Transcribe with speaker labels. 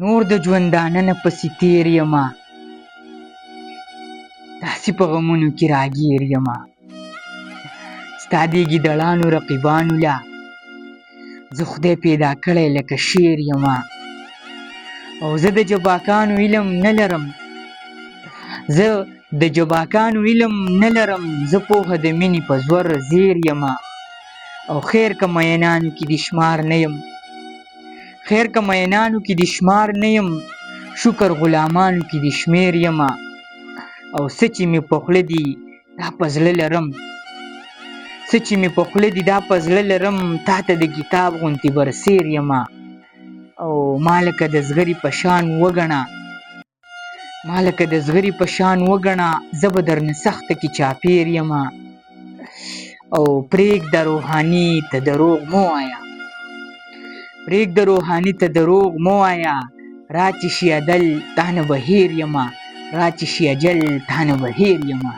Speaker 1: نور د ژوندانه نه پسې تېر یمه، داسې په غمونو کې راګیر یمه. ستا دې ګیدړانو رقیبانو له زه خدای پیدا کړی لکه شیر یمه. او زه د جباکانو علم نه لرم، زه د جباکانو علم نه لرم، زه پوهه د مینې په زور زیر یمه. او خیر که مینانو کې د شمار نه یم، خیر که مینانو کې د شمار نه یم، شکر غلامانو کې د شمیر یمه. او څه چې مې په خوله دي دا په زړه لرم، څه چې مې په خوله دي دا په زړه لرم، تا ته د کتاب غوندې برسیر یمه. او ما لکه د زغري په شان وګڼه، ما لکه د زغري په شان وګڼه، زه به درنه سخته کې چاپیر یمه. او پرېږده روحاني ته دروغ مه وایه، پرېږده روحاني ته دروغ مه وایه، را چې شي عدل تا نه به هېر یمه، را چې شي اجل تا نه به هېر یمه.